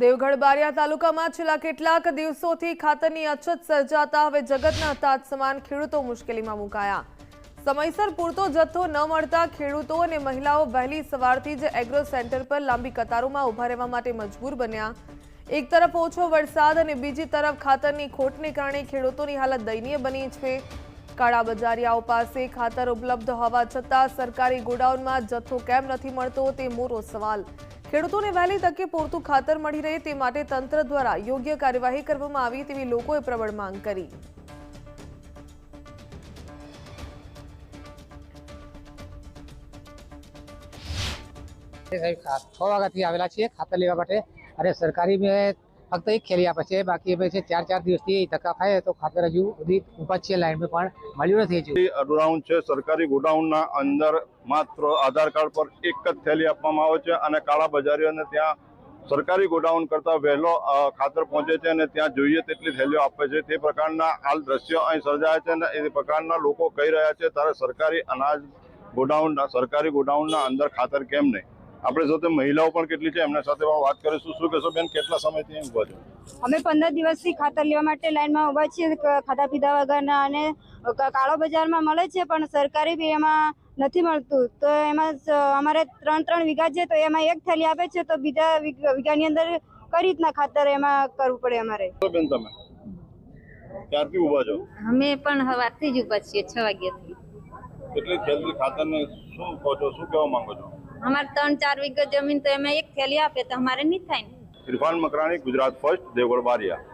દેવગઢ બારિયા તાલુકામાં છેલ્લા કેટલાક દિવસોથી ખાતરની અછત સર્જાતા હવે જગતના તાત સમાન ખેડૂતો મુશ્કેલીમાં મુકાયા। સમયસર પૂરતો જથ્થો ન મળતા ખેડૂતો અને મહિલાઓ વહેલી સવારથી જ એગ્રો સેન્ટર પર લાંબી કતારોમાં ઊભા રહેવા માટે મજબૂર બન્યા। એક તરફ ઓછો વરસાદ અને બીજી તરફ ખાતરની ખોટને કારણે ખેડૂતોની હાલત દયનીય બની છે। કાળા બજારિયાઓ પાસે ખાતર ઉપલબ્ધ હોવા છતાં સરકારી ગોડાઉનમાં જથ્થો કેમ નથી મળતો તે મોટો સવાલ। ખેડૂતોને વહેલી તકે પૂરતું ખાતર મળી રહે તે માટે તંત્ર દ્વારા યોગ્ય કાર્યવાહી કરવામાં આવી તેવી લોકોએ પ્રબળ માંગ કરી। સાહેબ 6 વાગ્યાથી આવેલા છીએ ખાતર લેવા માટે અને સરકારી મેં ફક્ત એક ખેલી આપે છે, બાકી હવે છે 4 દિવસથી ધક્કા ખાય તો ખાતર હજુ સુધી ઊભા છે લાઈનમાં પણ મળ્યું નથી। હજુ અડરાઉન્ડ છે સરકારી ગોડાઉનના અંદર માત્ર આધાર કાર્ડ પર એક જ થેલી આપવામાં આવે છે અને કાળા બજારીઓને ત્યાં સરકારી ગોડાઉન કરતા વહેલો ખાતર પહોંચે છે અને ત્યાં જોઈએ તેટલી થેલીઓ આપે છે। તે પ્રકારના હાલ દ્રશ્યો અહીં સર્જાય છે અને એ પ્રકારના લોકો કહી રહ્યા છે ત્યારે સરકારી અનાજ સરકારી ગોડાઉનના અંદર ખાતર કેમ નહીં। આપણે સાથે મહિલાઓ પણ કેટલી છે એમના સાથે પણ વાત કરીશું। શું કહેશો બેન, કેટલા સમયથી અહીં ઉભા છો? અમે 15 દિવસથી ખાતર લેવા માટે લાઈનમાં ઉભા છીએ, ખાધા પીધા વગરના, અને કાળો બજારમાં મળે છે પણ સરકારી બી એમાં નથી મળતું। તો એમાં અમારે 3 વીઘા છે તો એમાં એક થેલી આપે છે તો બીજા વીઘાની અંદર કઈ રીતના ખાતર એમાં કરવું પડે અમારે। બેન તમે ક્યારથી ઉભા છો? અમે પણ હવારથી જ ઉભા છીએ 6 વાગ્યાથી। કેટલી થેલી ખાતરને શું કહો છો, શું કહેવા માંગો છો? અમારે 3-4 વીઘા જમીન તો એમાં એક થેલી આપે તો અમારે નહીં થાય ને। ઇરફાન મકરાણી, ગુજરાત ફર્સ્ટ, દેવગઢ બારિયા।